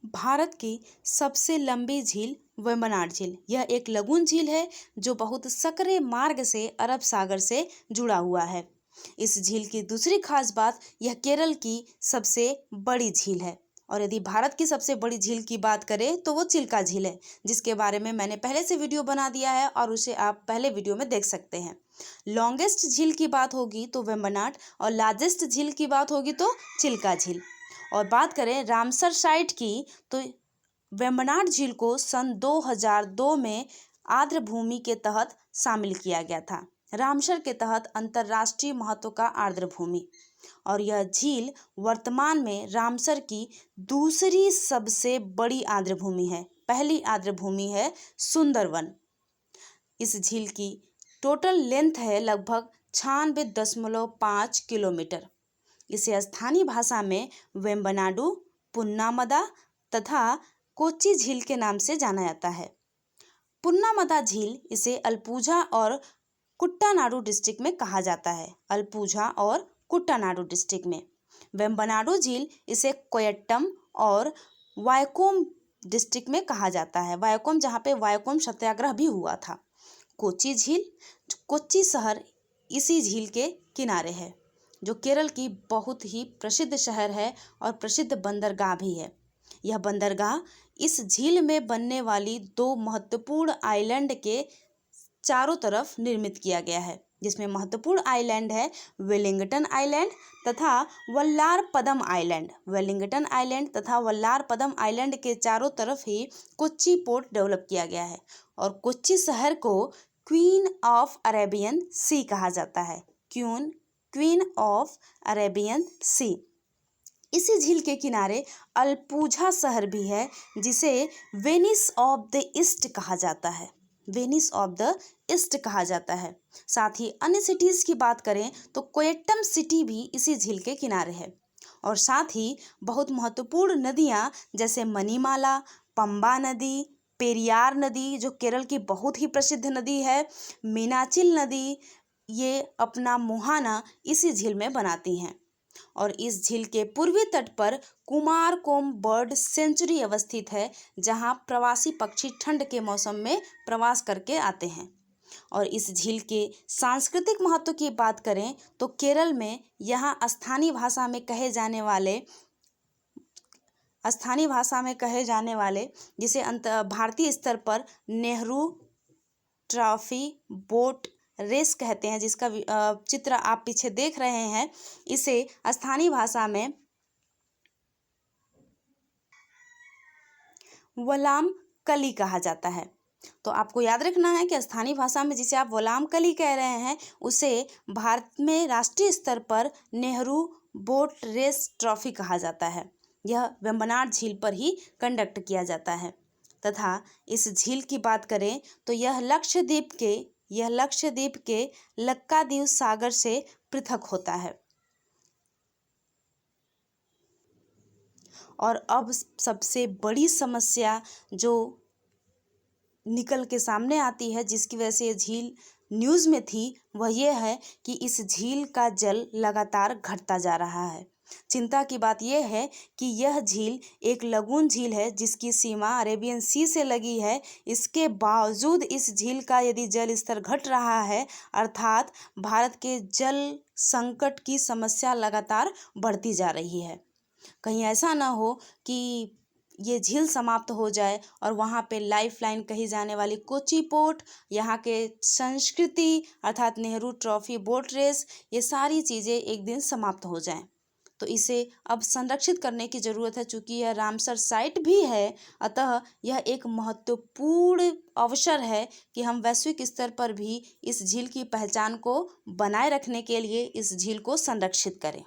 भारत की सबसे लंबी झील वेम्बनाड झील। यह एक लगून झील है जो बहुत सकरे मार्ग से अरब सागर से जुड़ा हुआ है। इस झील की दूसरी खास बात, यह केरल की सबसे बड़ी झील है। और यदि भारत की सबसे बड़ी झील की बात करें तो वो चिल्का झील है, जिसके बारे में मैंने पहले से वीडियो बना दिया है और उसे आप पहले वीडियो में देख सकते हैं। लॉन्गेस्ट झील की बात होगी तो वेम्बनाड, और लार्जेस्ट झील की बात होगी तो चिल्का झील। और बात करें रामसर साइट की तो वेम्बनाड झील को सन 2002 में आर्द्र भूमि के तहत शामिल किया गया था। रामसर के तहत अंतर्राष्ट्रीय महत्व का आर्द्र भूमि, और यह झील वर्तमान में रामसर की दूसरी सबसे बड़ी आर्द्र भूमि है। पहली आर्द्र भूमि है सुंदरवन। इस झील की टोटल लेंथ है लगभग 96.5 किलोमीटर। इसे स्थानीय भाषा में वेम्बनाडु, पुन्नामदा तथा कोच्चि झील के नाम से जाना जाता है। पुन्नामदा झील इसे अल्पुझा और कुट्टानाडु डिस्ट्रिक्ट में कहा जाता है। अल्पुझा और कुट्टानाडु डिस्ट्रिक्ट में। वेम्बनाडु झील इसे कोयट्टम और वायकोम डिस्ट्रिक्ट में कहा जाता है। वायकोम, जहाँ पे वायकोम सत्याग्रह भी हुआ था। कोच्चि झील, कोच्चि शहर इसी झील के किनारे है, जो केरल की बहुत ही प्रसिद्ध शहर है और प्रसिद्ध बंदरगाह भी है। यह बंदरगाह इस झील में बनने वाली 2 महत्वपूर्ण आइलैंड के चारों तरफ निर्मित किया गया है, जिसमें महत्वपूर्ण आइलैंड है वेलिंगटन आइलैंड तथा वल्लारपदम आइलैंड। वेलिंगटन आइलैंड तथा वल्लारपदम आइलैंड के चारों तरफ ही कोच्चि पोर्ट डेवलप किया गया है, और कोच्चि शहर को क्वीन ऑफ अरेबियन सी कहा जाता है। क्वीन ऑफ अरेबियन सी। इसी झील के किनारे अल्पुझा शहर भी है, जिसे वेनिस ऑफ द ईस्ट कहा जाता है। वेनिस ऑफ द ईस्ट कहा जाता है। साथ ही अन्य सिटीज़ की बात करें तो कोयट्टम सिटी भी इसी झील के किनारे है। और साथ ही बहुत महत्वपूर्ण नदियाँ जैसे मणिमाला, पंबा नदी, पेरियार नदी जो केरल की बहुत ही प्रसिद्ध नदी है, मीनाचिल नदी, ये अपना मुहाना इसी झील में बनाती हैं। और इस झील के पूर्वी तट पर कुमारकोम बर्ड सेंचुरी अवस्थित है, जहां प्रवासी पक्षी ठंड के मौसम में प्रवास करके आते हैं। और इस झील के सांस्कृतिक महत्व की बात करें तो केरल में यहाँ स्थानीय भाषा में कहे जाने वाले जिसे भारतीय स्तर पर नेहरू ट्रॉफी बोट रेस कहते हैं, जिसका चित्र आप पीछे देख रहे हैं, इसे स्थानीय भाषा में वलाम कली कहा जाता है। तो आपको याद रखना है कि स्थानीय भाषा में जिसे आप वलाम कली कह रहे हैं, उसे भारत में राष्ट्रीय स्तर पर नेहरू बोट रेस ट्रॉफी कहा जाता है। यह वेम्बनाड झील पर ही कंडक्ट किया जाता है। तथा इस झील की बात करें तो यह लक्षद्वीप के लक्काद्वीप सागर से पृथक होता है। और अब सबसे बड़ी समस्या जो निकल के सामने आती है, जिसकी वजह से ये झील न्यूज़ में थी, वह यह है कि इस झील का जल लगातार घटता जा रहा है। चिंता की बात यह है कि यह झील एक लगून झील है, जिसकी सीमा अरेबियन सी से लगी है। इसके बावजूद इस झील का यदि जल स्तर घट रहा है, अर्थात भारत के जल संकट की समस्या लगातार बढ़ती जा रही है। कहीं ऐसा ना हो कि ये झील समाप्त हो जाए और वहाँ पे लाइफलाइन कही जाने वाली कोच्चि पोर्ट, यहाँ के संस्कृति अर्थात नेहरू ट्रॉफी बोट रेस, ये सारी चीज़ें एक दिन समाप्त हो जाएं। तो इसे अब संरक्षित करने की ज़रूरत है, चूँकि यह रामसर साइट भी है। अतः यह एक महत्वपूर्ण अवसर है कि हम वैश्विक स्तर पर भी इस झील की पहचान को बनाए रखने के लिए इस झील को संरक्षित करें।